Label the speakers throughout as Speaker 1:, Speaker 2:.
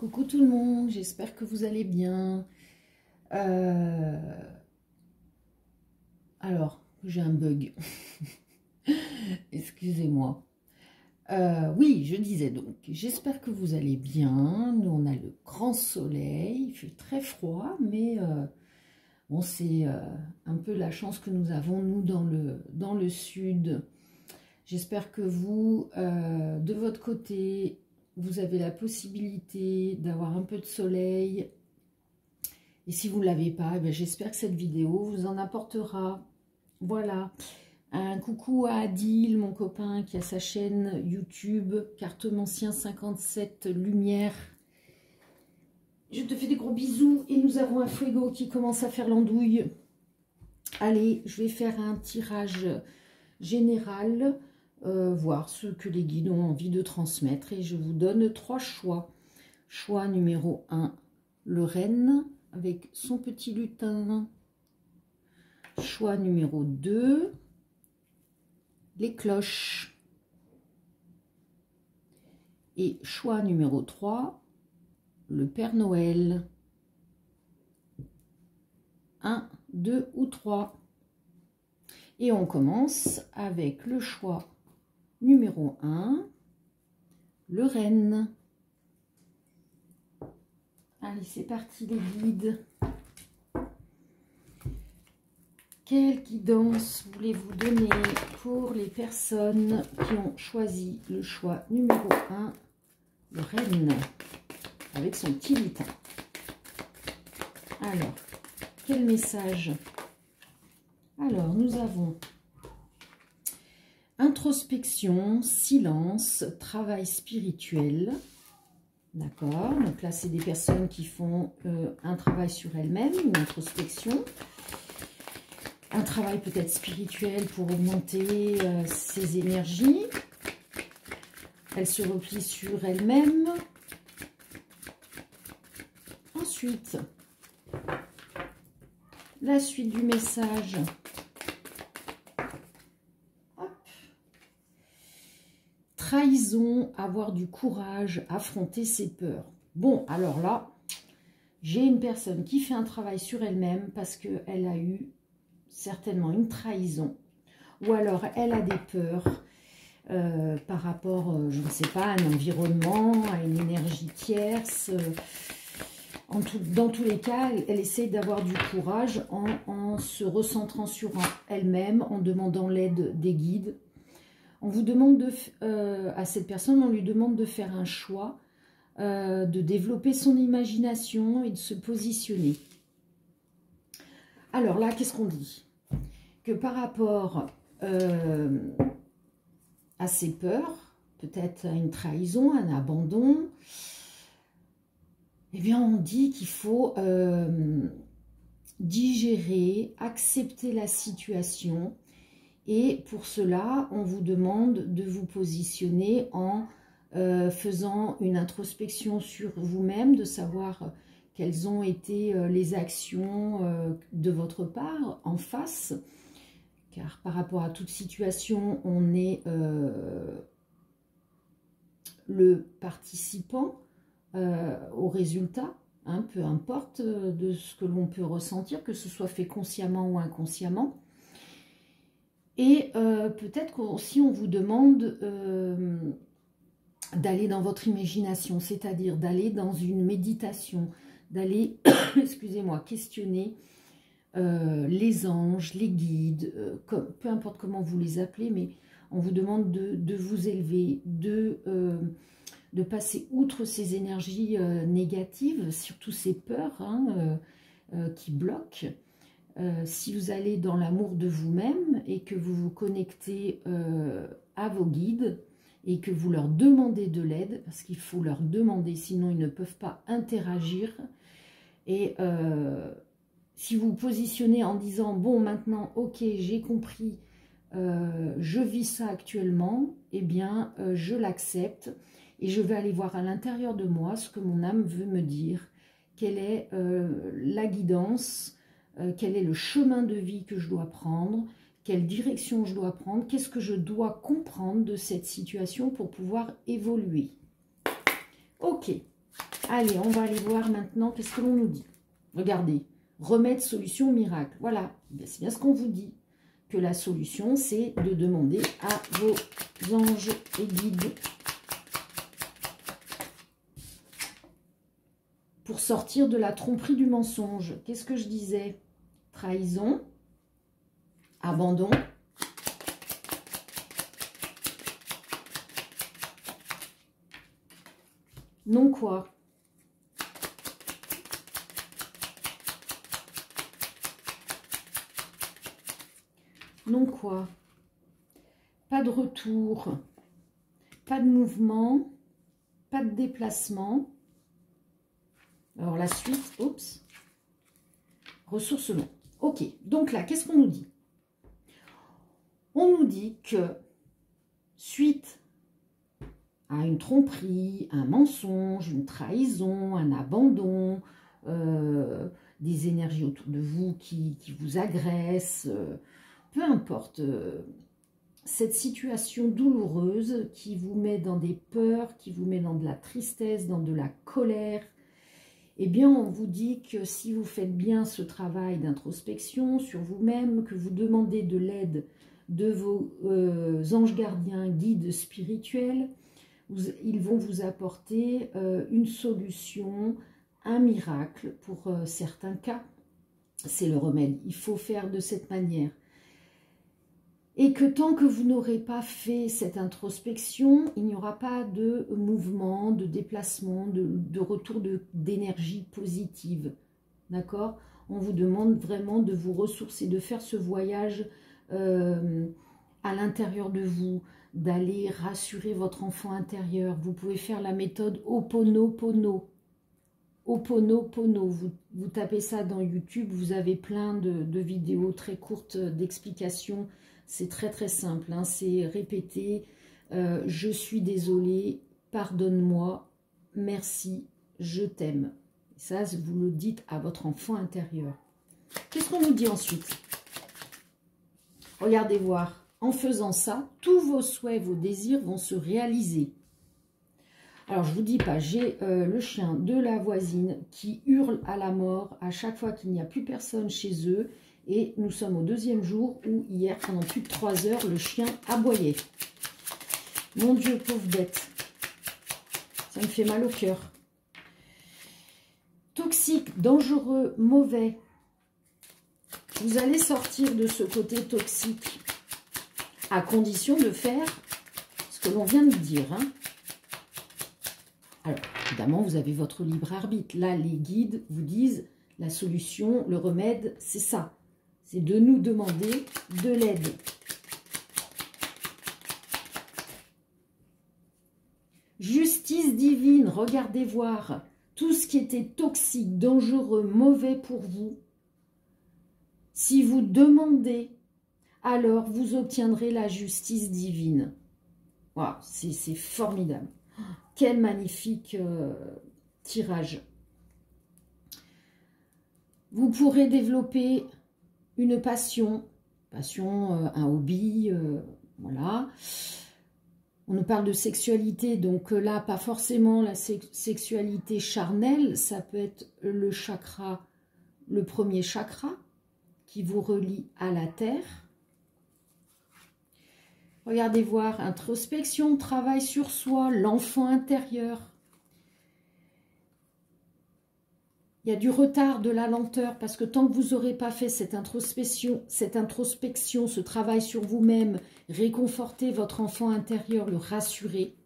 Speaker 1: Coucou tout le monde, j'espère que vous allez bien. Alors, j'ai un bug. Excusez-moi. Oui, je disais donc, j'espère que vous allez bien. Nous, on a le grand soleil, il fait très froid, mais bon, c'est un peu la chance que nous avons, nous, dans le sud. J'espère que vous, de votre côté, vous avez la possibilité d'avoir un peu de soleil. Et si vous ne l'avez pas, eh j'espère que cette vidéo vous en apportera. Voilà. Un coucou à Adil, mon copain, qui a sa chaîne YouTube, Cartomancien 57 Lumière. Je te fais des gros bisous. Et nous avons un Fuego qui commence à faire l'andouille. Allez, je vais faire un tirage général, voir ce que les guides ont envie de transmettre. Et je vous donne 3 choix. Choix numéro 1, le renne avec son petit lutin. Choix numéro 2, les cloches. Et choix numéro 3, le Père Noël. 1, 2 ou 3. Et on commence avec le choix numéro 1, le renne. Allez, c'est parti les guides. Quelle guidance voulez-vous donner pour les personnes qui ont choisi le choix numéro 1, le renne, avec son petit lutin? Alors, quel message? Alors, nous avons introspection, silence, travail spirituel. D'accord, donc là, c'est des personnes qui font un travail sur elles-mêmes, une introspection. Un travail peut-être spirituel pour augmenter ses énergies. Elle se replie sur elle-même. Ensuite, la suite du message. Hop. Trahison, avoir du courage, affronter ses peurs. Bon, alors là, j'ai une personne qui fait un travail sur elle-même parce qu'elle a eu certainement une trahison, ou alors elle a des peurs par rapport, je ne sais pas, à un environnement, à une énergie tierce. Dans tous les cas, elle essaie d'avoir du courage en se recentrant sur elle-même, en demandant l'aide des guides. On vous demande à cette personne, on lui demande de faire un choix, de développer son imagination et de se positionner. Alors là, qu'est-ce qu'on dit? Que par rapport à ses peurs, peut-être à une trahison, un abandon, eh bien on dit qu'il faut digérer, accepter la situation, et pour cela, on vous demande de vous positionner en faisant une introspection sur vous-même, de savoir quelles ont été les actions de votre part en face, car par rapport à toute situation, on est le participant au résultat, hein, peu importe de ce que l'on peut ressentir, que ce soit fait consciemment ou inconsciemment. Et peut-être qu'aussi on vous demande d'aller dans votre imagination, c'est-à-dire d'aller dans une méditation, d'aller, excusez-moi, questionner les anges, les guides, peu importe comment vous les appelez, mais on vous demande de vous élever, de passer outre ces énergies négatives, surtout ces peurs qui bloquent. Si vous allez dans l'amour de vous-même et que vous vous connectez à vos guides et que vous leur demandez de l'aide, parce qu'il faut leur demander, sinon ils ne peuvent pas interagir. Et si vous vous positionnez en disant, bon maintenant, ok, j'ai compris, je vis ça actuellement, eh bien, je l'accepte et je vais aller voir à l'intérieur de moi ce que mon âme veut me dire, quelle est la guidance, quel est le chemin de vie que je dois prendre, quelle direction je dois prendre, qu'est-ce que je dois comprendre de cette situation pour pouvoir évoluer. Ok, Allez, on va aller voir maintenant qu'est-ce que l'on nous dit. Regardez, remède, solution, miracle. Voilà, c'est bien ce qu'on vous dit. Que la solution, c'est de demander à vos anges et guides pour sortir de la tromperie du mensonge. Qu'est-ce que je disais? Trahison, abandon, non quoi? Non quoi? Pas de retour, pas de mouvement, pas de déplacement. Alors la suite, oups, ressources non. Ok, donc là, qu'est-ce qu'on nous dit? On nous dit que suite à une tromperie, un mensonge, une trahison, un abandon, des énergies autour de vous qui vous agressent, peu importe, cette situation douloureuse qui vous met dans des peurs, qui vous met dans de la tristesse, dans de la colère, eh bien on vous dit que si vous faites bien ce travail d'introspection sur vous-même, que vous demandez de l'aide de vos anges gardiens, guides spirituels, ils vont vous apporter une solution, un miracle pour certains cas. C'est le remède, il faut faire de cette manière. Et que tant que vous n'aurez pas fait cette introspection, il n'y aura pas de mouvement, de déplacement, de retour d'énergie positive. D'accord? On vous demande vraiment de vous ressourcer, de faire ce voyage à l'intérieur de vous, d'aller rassurer votre enfant intérieur. Vous pouvez faire la méthode Ho'oponopono. Ho'oponopono, vous tapez ça dans YouTube, vous avez plein de vidéos très courtes d'explications. C'est très très simple, hein, c'est répéter, je suis désolée, pardonne-moi, merci, je t'aime. Ça, vous le dites à votre enfant intérieur. Qu'est-ce qu'on nous dit ensuite? Regardez voir, en faisant ça, tous vos souhaits, vos désirs vont se réaliser. Alors, je ne vous dis pas, j'ai le chien de la voisine qui hurle à la mort à chaque fois qu'il n'y a plus personne chez eux. Et nous sommes au deuxième jour où hier, pendant plus de 3 heures, le chien aboyait. Mon Dieu, pauvre bête. Ça me fait mal au cœur. Toxique, dangereux, mauvais. Vous allez sortir de ce côté toxique à condition de faire ce que l'on vient de dire. Hein. Alors, évidemment, vous avez votre libre arbitre. Là, les guides vous disent la solution, le remède, c'est ça. C'est de nous demander de l'aide. Justice divine, regardez voir tout ce qui était toxique, dangereux, mauvais pour vous. Si vous demandez, alors vous obtiendrez la justice divine. Wow, c'est formidable. Quel magnifique tirage. Vous pourrez développer une passion, un hobby, voilà. On nous parle de sexualité, donc là, pas forcément la sexualité charnelle, ça peut être le chakra, le premier chakra, qui vous relie à la terre. Regardez voir, introspection, travail sur soi, l'enfant intérieur. Il y a du retard, de la lenteur, parce que tant que vous n'aurez pas fait cette introspection, ce travail sur vous-même, réconforter votre enfant intérieur, le rassurer,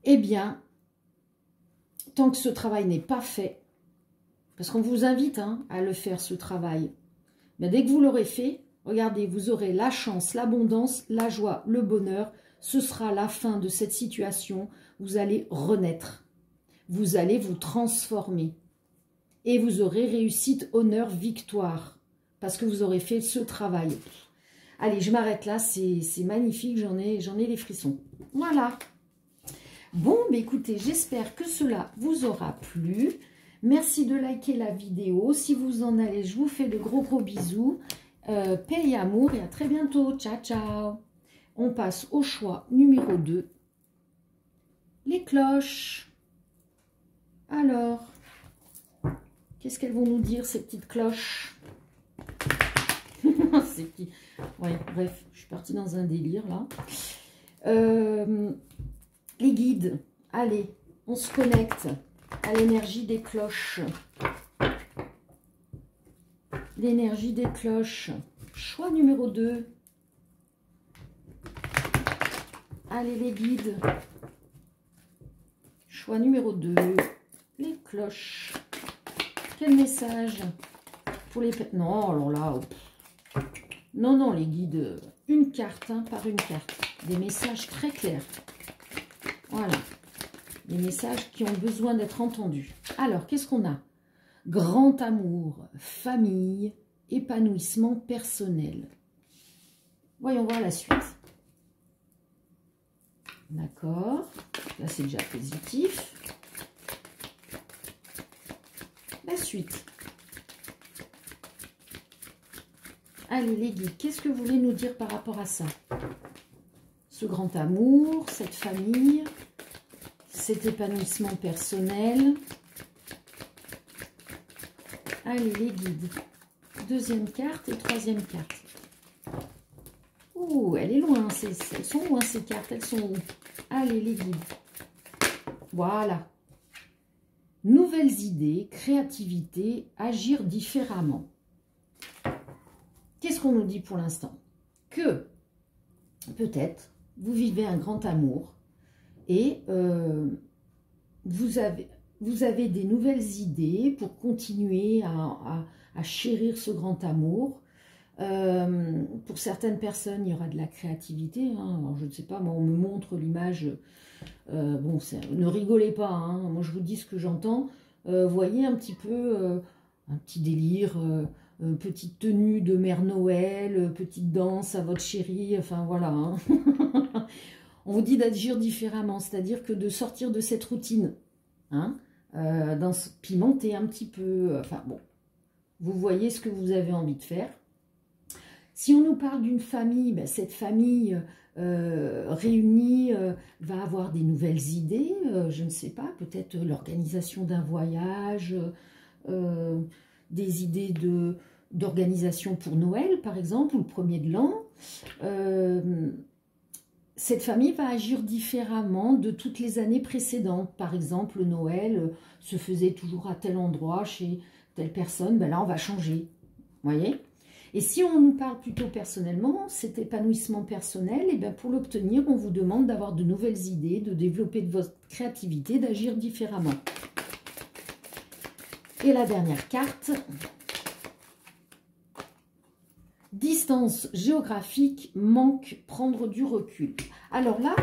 Speaker 1: eh bien, tant que ce travail n'est pas fait, parce qu'on vous invite à le faire, ce travail, mais dès que vous l'aurez fait, regardez, vous aurez la chance, l'abondance, la joie, le bonheur, ce sera la fin de cette situation, vous allez renaître. Vous allez vous transformer et vous aurez réussite, honneur, victoire parce que vous aurez fait ce travail. Allez, je m'arrête là, c'est magnifique, j'en ai les frissons. Voilà. Bon, mais écoutez, j'espère que cela vous aura plu. Merci de liker la vidéo. Si vous en allez, je vous fais de gros bisous. Paix et amour et à très bientôt. Ciao, ciao. On passe au choix numéro 2. les cloches. Alors, qu'est-ce qu'elles vont nous dire, ces petites cloches? Ces petits... Ouais, bref, je suis partie dans un délire, là. Les guides. Allez, on se connecte à l'énergie des cloches. L'énergie des cloches. Choix numéro 2. Allez, les guides. Choix numéro 2. Les cloches. Quel message pour les... Non, alors là... Non, non, les guides. Une carte, hein, par une carte. Des messages très clairs. Voilà. Des messages qui ont besoin d'être entendus. Alors, qu'est-ce qu'on a? Grand amour, famille, épanouissement personnel. Voyons voir la suite. D'accord. Là, c'est déjà positif. La suite. Allez, les guides, qu'est-ce que vous voulez nous dire par rapport à ça? Ce grand amour, cette famille, cet épanouissement personnel. Allez, les guides. Deuxième carte et troisième carte. Ouh, elle est loin. Elles sont loin, ces cartes. Elles sont où? Allez, les guides. Voilà. Nouvelles idées, créativité, agir différemment. Qu'est-ce qu'on nous dit pour l'instant? Que, peut-être, vous vivez un grand amour et vous avez des nouvelles idées pour continuer à chérir ce grand amour. Pour certaines personnes, il y aura de la créativité. Hein. Alors, je ne sais pas, moi, on me montre l'image. Bon, ne rigolez pas. Hein. Moi, je vous dis ce que j'entends. Voyez un petit peu un petit délire, petite tenue de Mère Noël, petite danse à votre chérie. Enfin, voilà. Hein. On vous dit d'agir différemment, c'est-à-dire que de sortir de cette routine. Hein, pimenter un petit peu. Enfin, bon. Vous voyez ce que vous avez envie de faire. Si on nous parle d'une famille, ben cette famille réunie va avoir des nouvelles idées, je ne sais pas, peut-être l'organisation d'un voyage, des idées d'organisation pour Noël, par exemple, ou le premier de l'an. Cette famille va agir différemment de toutes les années précédentes. Par exemple, Noël se faisait toujours à tel endroit, chez telle personne, ben là on va changer, vous voyez? Et si on nous parle plutôt personnellement, cet épanouissement personnel, et bien pour l'obtenir, on vous demande d'avoir de nouvelles idées, de développer de votre créativité, d'agir différemment. Et la dernière carte, distance géographique, manque, prendre du recul. Alors là,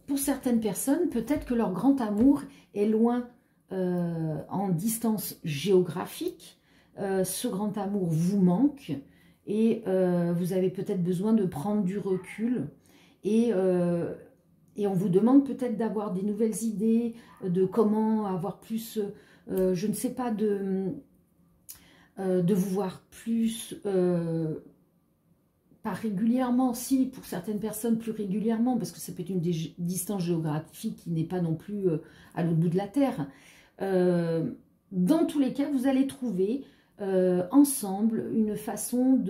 Speaker 1: pour certaines personnes, peut-être que leur grand amour est loin en distance géographique. Ce grand amour vous manque. Et vous avez peut-être besoin de prendre du recul et on vous demande peut-être d'avoir des nouvelles idées de comment avoir plus, je ne sais pas, de vous voir plus, pas régulièrement, si, pour certaines personnes plus régulièrement, parce que ça peut être une distance géographique qui n'est pas non plus à l'autre bout de la Terre. Dans tous les cas, vous allez trouver ensemble une façon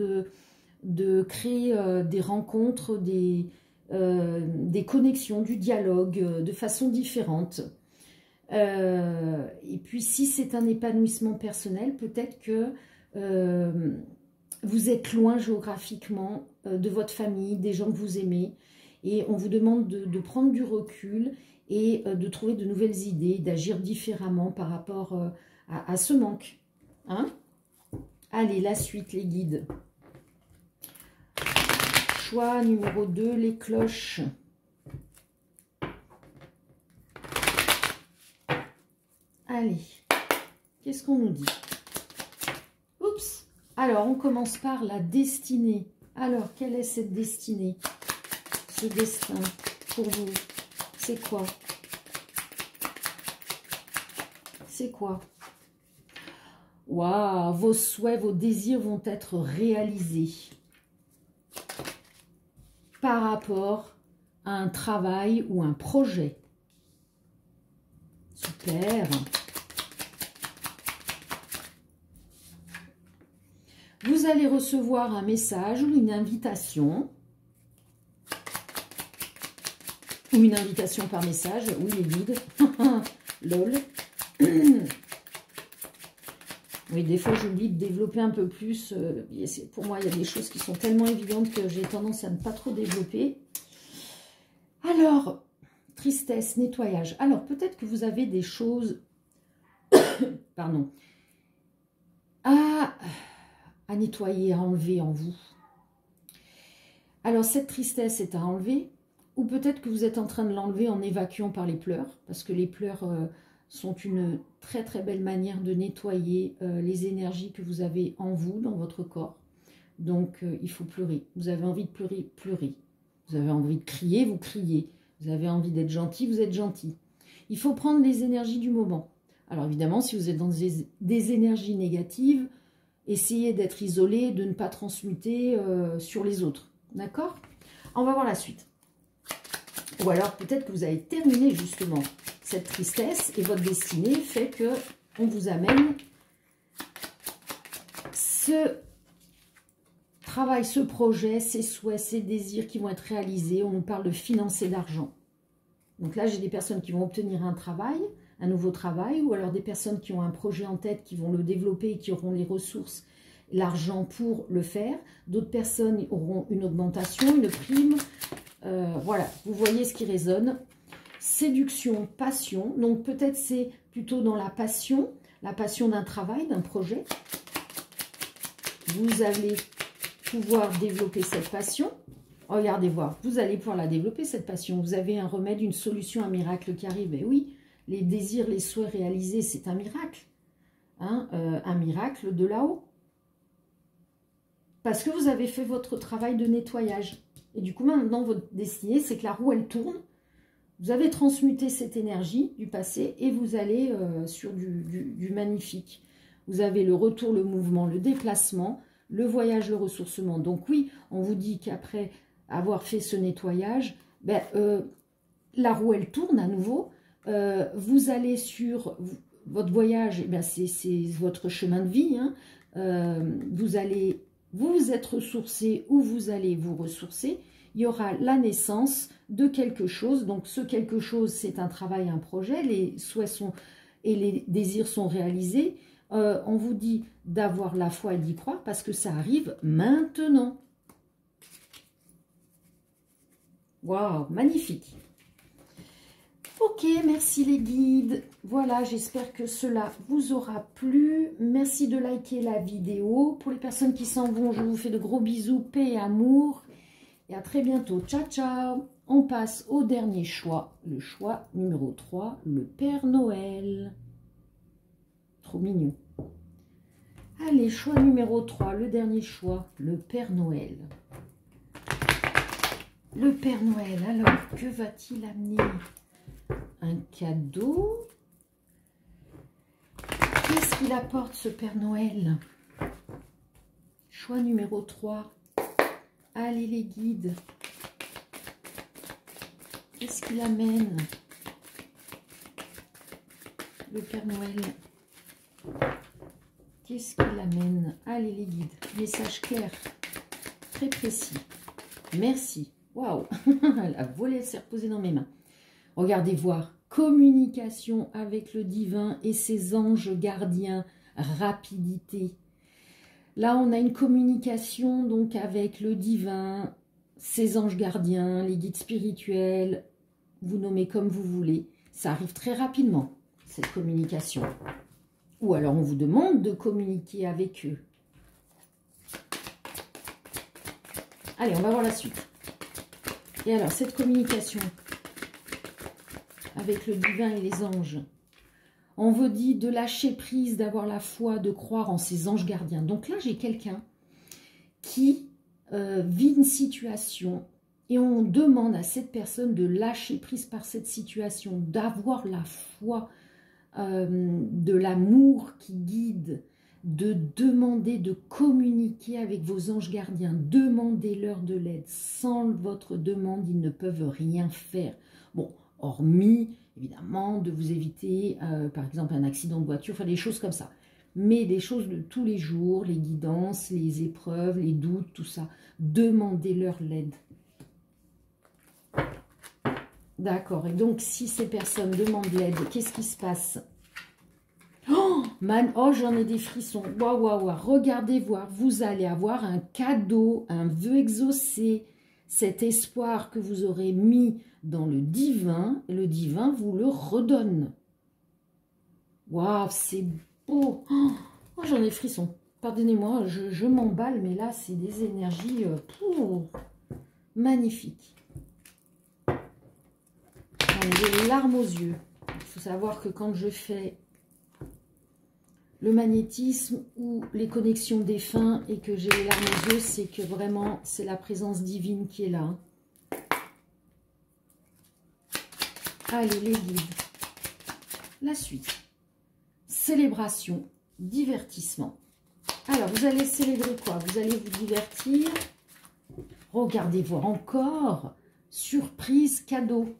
Speaker 1: de créer des rencontres, des connexions, du dialogue de façon différente. Et puis si c'est un épanouissement personnel, peut-être que vous êtes loin géographiquement de votre famille, des gens que vous aimez, et on vous demande de prendre du recul et de trouver de nouvelles idées, d'agir différemment par rapport à ce manque. Hein? Allez, la suite, les guides. Choix numéro 2, les cloches. Allez, qu'est-ce qu'on nous dit? Oups. Alors, on commence par la destinée. Alors, quelle est cette destinée? Ce destin, pour vous, c'est quoi? C'est quoi? Waouh, vos souhaits, vos désirs vont être réalisés par rapport à un travail ou un projet. Super. Vous allez recevoir un message ou une invitation. Ou une invitation par message. Oui, les guides. Lol. Oui, des fois, j'oublie de développer un peu plus. Pour moi, il y a des choses qui sont tellement évidentes que j'ai tendance à ne pas trop développer. Alors, tristesse, nettoyage. Alors, peut-être que vous avez des choses pardon, à nettoyer, à enlever en vous. Alors, cette tristesse est à enlever, ou peut-être que vous êtes en train de l'enlever en évacuant par les pleurs, parce que les pleurs sont une très très belle manière de nettoyer les énergies que vous avez en vous, dans votre corps. Donc, il faut pleurer. Vous avez envie de pleurer, pleurez. Vous avez envie de crier, vous criez. Vous avez envie d'être gentil, vous êtes gentil. Il faut prendre les énergies du moment. Alors évidemment, si vous êtes dans des énergies négatives, essayez d'être isolé, de ne pas transmuter sur les autres. D'accord? On va voir la suite. Ou alors peut-être que vous avez terminé justement cette tristesse et votre destinée fait que on vous amène ce travail, ce projet, ces souhaits, ces désirs qui vont être réalisés. On nous parle de finances et d'argent. Donc là, j'ai des personnes qui vont obtenir un travail, un nouveau travail, ou alors des personnes qui ont un projet en tête, qui vont le développer et qui auront les ressources, l'argent pour le faire. D'autres personnes auront une augmentation, une prime. Voilà, vous voyez ce qui résonne. Séduction, passion. Donc peut-être c'est plutôt dans la passion d'un travail, d'un projet. Vous allez pouvoir développer cette passion. Regardez voir, vous allez pouvoir la développer cette passion. Vous avez un remède, une solution, un miracle qui arrive. Et oui, les désirs, les souhaits réalisés, c'est un miracle. Hein, un miracle de là-haut. Parce que vous avez fait votre travail de nettoyage. Et du coup, maintenant, votre destinée, c'est que la roue, elle tourne. Vous avez transmuté cette énergie du passé et vous allez sur du magnifique. Vous avez le retour, le mouvement, le déplacement, le voyage, le ressourcement. Donc oui, on vous dit qu'après avoir fait ce nettoyage, la roue, elle tourne à nouveau. Vous allez sur votre voyage, c'est votre chemin de vie. Hein. Vous allez vous être ressourcé ou vous allez vous ressourcer. Il y aura la naissance de quelque chose. Donc, ce quelque chose, c'est un travail, un projet. Les souhaits sont et les désirs sont réalisés. On vous dit d'avoir la foi et d'y croire parce que ça arrive maintenant. Waouh, magnifique. Ok, merci les guides. Voilà, j'espère que cela vous aura plu. Merci de liker la vidéo. Pour les personnes qui s'en vont, je vous fais de gros bisous, paix et amour. Et à très bientôt. Ciao, ciao. On passe au dernier choix. Le choix numéro 3, le Père Noël. Trop mignon. Allez, choix numéro 3, le dernier choix, le Père Noël. Le Père Noël, alors, que va-t-il amener? Un cadeau. Qu'est-ce qu'il apporte, ce Père Noël? Choix numéro 3. Allez, les guides. Qu'est-ce qu'il amène? Le Père Noël. Qu'est-ce qu'il amène? Allez, les guides. Message clair. Très précis. Merci. Waouh. La volée s'est reposée dans mes mains. Regardez voir. Communication avec le divin et ses anges gardiens. Rapidité. Là, on a une communication donc avec le divin, ses anges gardiens, les guides spirituels, vous nommez comme vous voulez. Ça arrive très rapidement, cette communication. Ou alors, on vous demande de communiquer avec eux. Allez, on va voir la suite. Et alors, cette communication avec le divin et les anges, on vous dit de lâcher prise, d'avoir la foi, de croire en ses anges gardiens. Donc là, j'ai quelqu'un qui vit une situation et on demande à cette personne de lâcher prise par cette situation, d'avoir la foi, de l'amour qui guide, de demander, de communiquer avec vos anges gardiens. Demandez-leur de l'aide. Sans votre demande, ils ne peuvent rien faire. Bon, hormis évidemment, de vous éviter, par exemple, un accident de voiture, enfin des choses comme ça. Mais des choses de tous les jours, les guidances, les épreuves, les doutes, tout ça, demandez-leur l'aide. D'accord, et donc si ces personnes demandent l'aide, qu'est-ce qui se passe? Oh, oh, j'en ai des frissons. Waouh, waouh, waouh. Regardez voir, vous allez avoir un cadeau, un vœu exaucé. Cet espoir que vous aurez mis dans le divin vous le redonne. Waouh, c'est beau. Oh, j'en ai frissons. Pardonnez-moi, je m'emballe, mais là, c'est des énergies magnifiques. J'en ai des larmes aux yeux. Il faut savoir que quand je fais le magnétisme ou les connexions défunts et que j'ai les larmes aux yeux, c'est que vraiment, c'est la présence divine qui est là. Allez, les guides. La suite. Célébration, divertissement. Alors, vous allez célébrer quoi? Vous allez vous divertir. Regardez voir encore. Surprise, cadeau.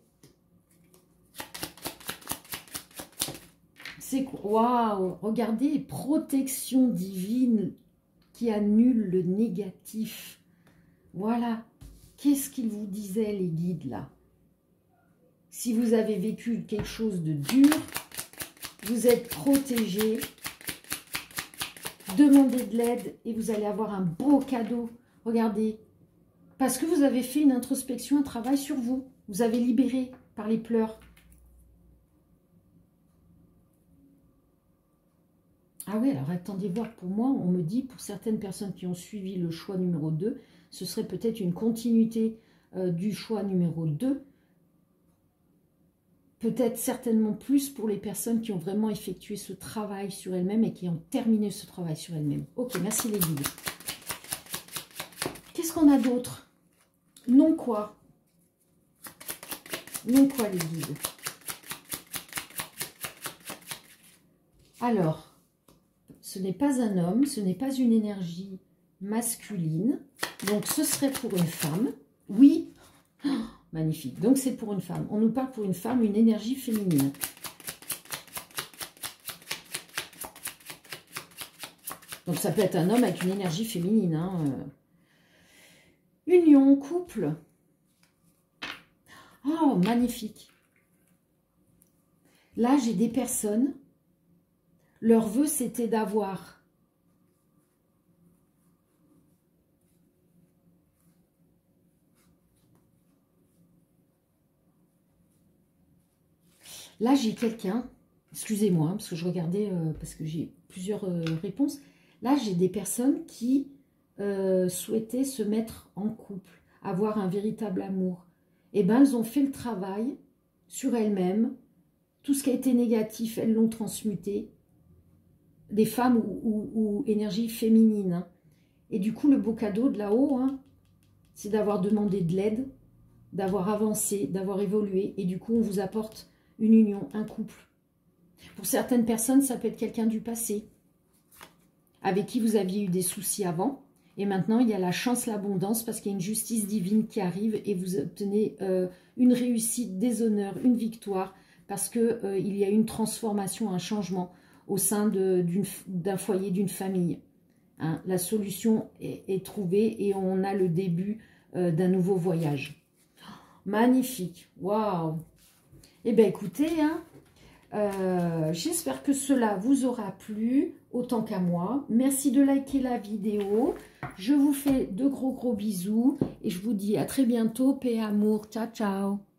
Speaker 1: C'est quoi? Waouh! Regardez, protection divine qui annule le négatif. Voilà. Qu'est-ce qu'ils vous disaient, les guides, là? Si vous avez vécu quelque chose de dur, vous êtes protégé. Demandez de l'aide et vous allez avoir un beau cadeau. Regardez. Parce que vous avez fait une introspection, un travail sur vous. Vous avez libéré par les pleurs. Ah oui, alors attendez voir, pour moi, on me dit, pour certaines personnes qui ont suivi le choix numéro 2, ce serait peut-être une continuité du choix numéro 2. Peut-être certainement plus pour les personnes qui ont vraiment effectué ce travail sur elles-mêmes et qui ont terminé ce travail sur elles-mêmes. Ok, merci les guides. Qu'est-ce qu'on a d'autre? Non quoi? Non quoi les guides? Alors... ce n'est pas un homme, ce n'est pas une énergie masculine. Donc, ce serait pour une femme. Oui, oh, magnifique. Donc, c'est pour une femme. On nous parle pour une femme, une énergie féminine. Donc, ça peut être un homme avec une énergie féminine. Hein. Union, couple. Oh, magnifique. Là, j'ai des personnes... leur vœu, c'était d'avoir là, j'ai quelqu'un, excusez-moi, parce que je regardais, parce que j'ai plusieurs réponses. Là, j'ai des personnes qui souhaitaient se mettre en couple, avoir un véritable amour. Eh bien, elles ont fait le travail sur elles-mêmes. Tout ce qui a été négatif, elles l'ont transmuté. Des femmes ou énergie féminine. Hein. Et du coup, le beau cadeau de là-haut, hein, c'est d'avoir demandé de l'aide, d'avoir avancé, d'avoir évolué. Et du coup, on vous apporte une union, un couple. Pour certaines personnes, ça peut être quelqu'un du passé, avec qui vous aviez eu des soucis avant. Et maintenant, il y a la chance, l'abondance, parce qu'il y a une justice divine qui arrive et vous obtenez une réussite, des honneurs, une victoire, parce qu'il y a une transformation, un changement au sein d'un foyer, d'une famille. Hein, la solution est trouvée et on a le début d'un nouveau voyage. Magnifique, waouh! Eh bien, écoutez, hein, j'espère que cela vous aura plu, autant qu'à moi. Merci de liker la vidéo. Je vous fais de gros bisous et je vous dis à très bientôt. Paix et amour. Ciao, ciao!